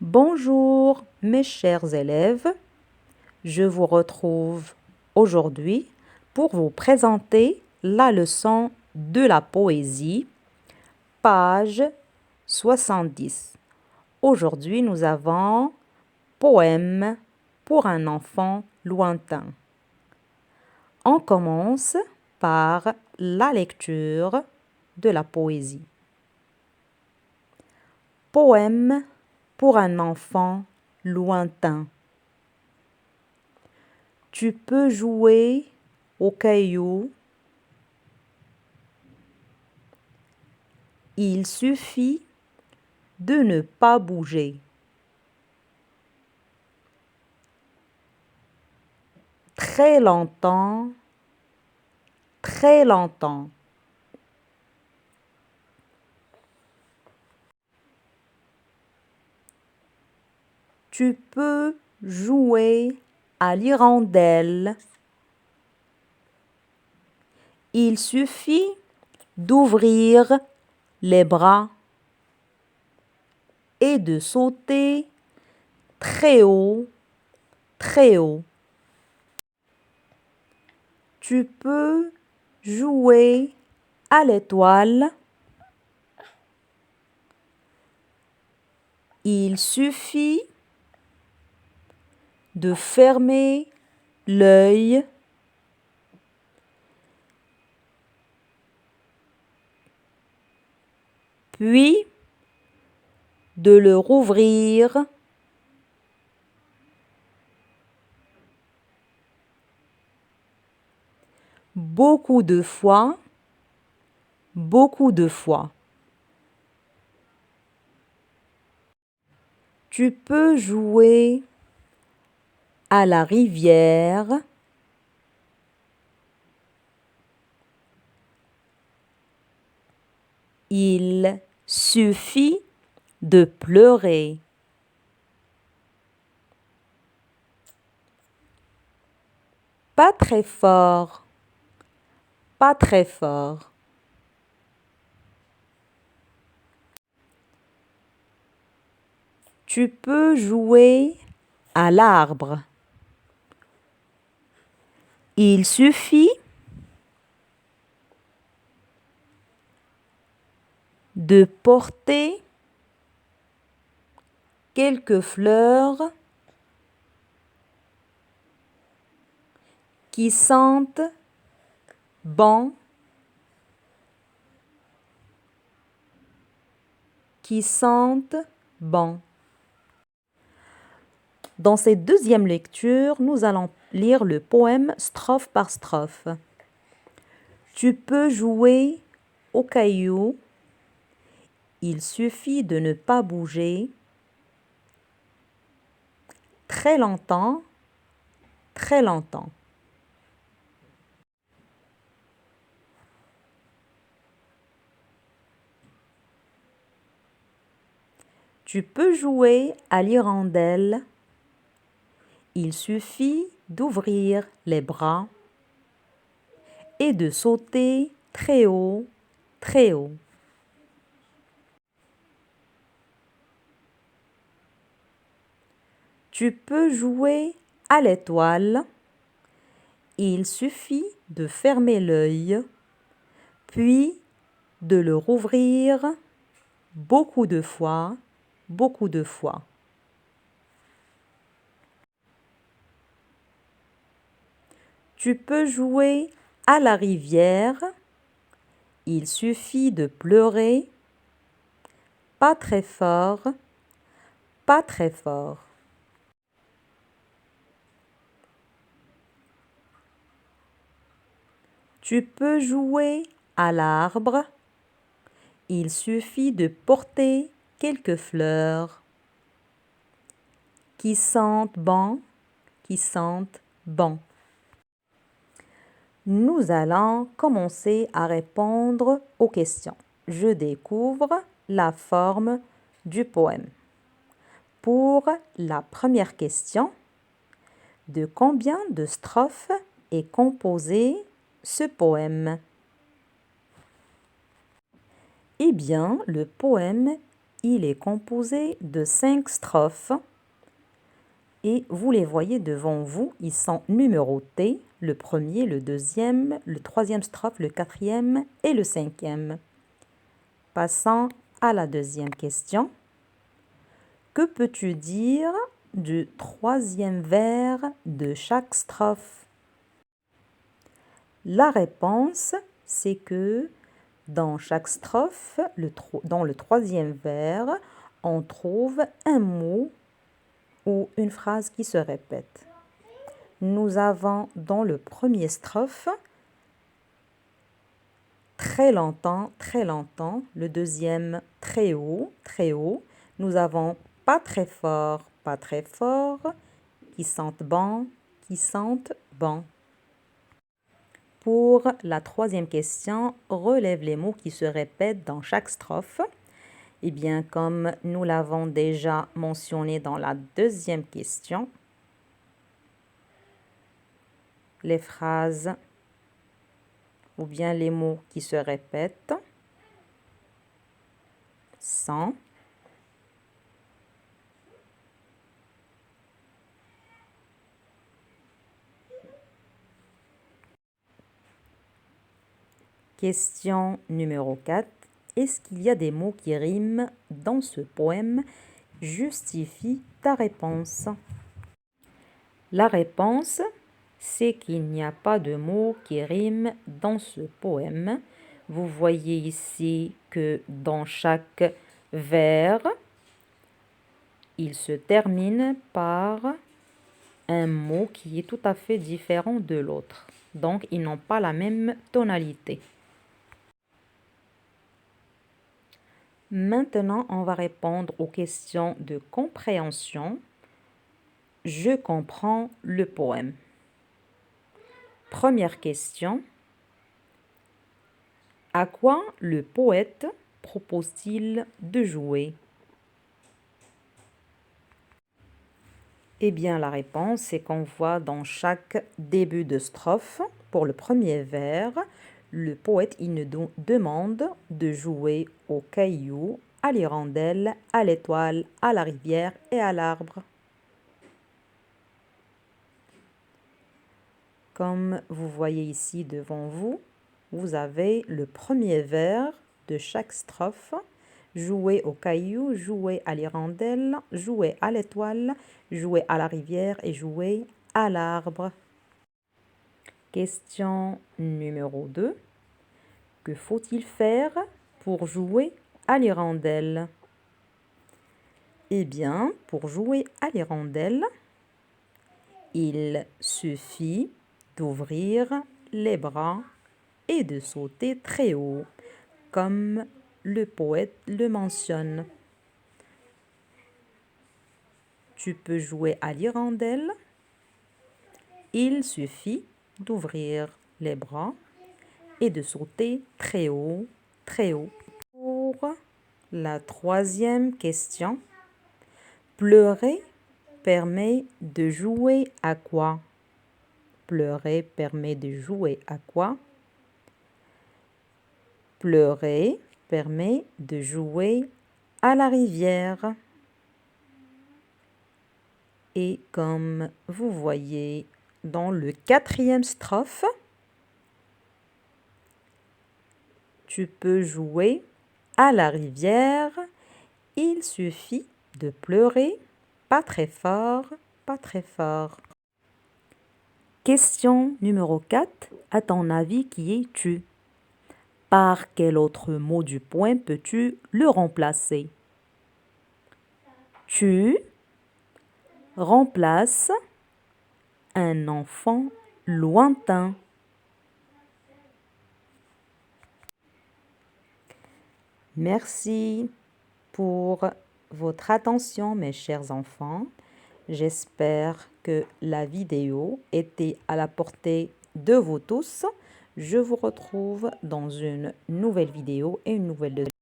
Bonjour mes chers élèves, je vous retrouve aujourd'hui pour vous présenter la leçon de la poésie, page 70. Aujourd'hui, nous avons poème pour un enfant lointain. On commence par la lecture de la poésie. Poème pour un enfant lointain. Tu peux jouer au caillou. Il suffit de ne pas bouger. Très longtemps, très longtemps. Tu peux jouer à l'hirondelle. Il suffit d'ouvrir les bras et de sauter très haut, très haut. Tu peux jouer à l'étoile. Il suffit de fermer l'œil puis de le rouvrir beaucoup de fois, beaucoup de fois. Tu peux jouer à la rivière. Il suffit de pleurer. Pas très fort, pas très fort. Tu peux jouer à l'arbre. Il suffit de porter quelques fleurs qui sentent bon, qui sentent bon. Dans cette deuxième lecture, nous allons lire le poème strophe par strophe. Tu peux jouer au caillou. Il suffit de ne pas bouger. Très longtemps, très longtemps. Tu peux jouer à l'hirondelle. Il suffit d'ouvrir les bras et de sauter très haut, très haut. Tu peux jouer à l'étoile. Il suffit de fermer l'œil, puis de le rouvrir beaucoup de fois, beaucoup de fois. Tu peux jouer à la rivière. Il suffit de pleurer, pas très fort, pas très fort. Tu peux jouer à l'arbre. Il suffit de porter quelques fleurs qui sentent bon, qui sentent bon. Nous allons commencer à répondre aux questions. Je découvre la forme du poème. Pour la première question, de combien de strophes est composé ce poème? Eh bien, le poème Il est composé de 5 strophes et vous les voyez devant vous, ils sont numérotés, le premier, le deuxième, le troisième strophe, le quatrième et le cinquième. Passons à la deuxième question. Que peux-tu dire du troisième vers de chaque strophe? La réponse, c'est que dans chaque strophe, dans le troisième vers, on trouve un mot ou une phrase qui se répète. Nous avons dans le premier strophe très longtemps, le deuxième très haut, nous avons pas très fort, qui sentent bon, Pour la troisième question, relève les mots qui se répètent dans chaque strophe. Eh bien, comme nous l'avons déjà mentionné dans la deuxième question, les phrases ou bien les mots qui se répètent sont question numéro 4. Est-ce qu'il y a des mots qui riment dans ce poème? Justifie ta réponse. La réponse, c'est qu'il n'y a pas de mots qui riment dans ce poème. Vous voyez ici que dans chaque vers, il se termine par un mot qui est tout à fait différent de l'autre. Donc, ils n'ont pas la même tonalité. Maintenant, on va répondre aux questions de compréhension. Je comprends le poème. Première question. À quoi le poète propose-t-il de jouer? Eh bien, la réponse, c'est qu'on voit dans chaque début de strophe, pour le premier vers, le poète, il nous demande de jouer au caillou, à l'hirondelle, à l'étoile, à la rivière et à l'arbre. Comme vous voyez ici devant vous, vous avez le premier vers de chaque strophe. Jouer au caillou, jouer à l'hirondelle, jouer à l'étoile, jouer à la rivière et jouer à l'arbre. Question numéro 2. Que faut-il faire pour jouer à l'hirondelle? Eh bien, pour jouer à l'hirondelle, il suffit d'ouvrir les bras et de sauter très haut, comme le poète le mentionne. Tu peux jouer à l'hirondelle. Il suffit d'ouvrir les bras et de sauter très haut, Pour la troisième question, pleurer permet de jouer à quoi? Pleurer permet de jouer à quoi? Pleurer permet de jouer à la rivière. Et comme vous voyez dans le quatrième strophe, tu peux jouer à la rivière. Il suffit de pleurer, pas très fort. Question numéro 4. À ton avis, qui es-tu? Par quel autre mot du poème peux-tu le remplacer? Tu remplaces un enfant lointain. Merci pour votre attention, mes chers enfants. J'espère que la vidéo était à la portée de vous tous. Je vous retrouve dans une nouvelle vidéo et une nouvelle leçon.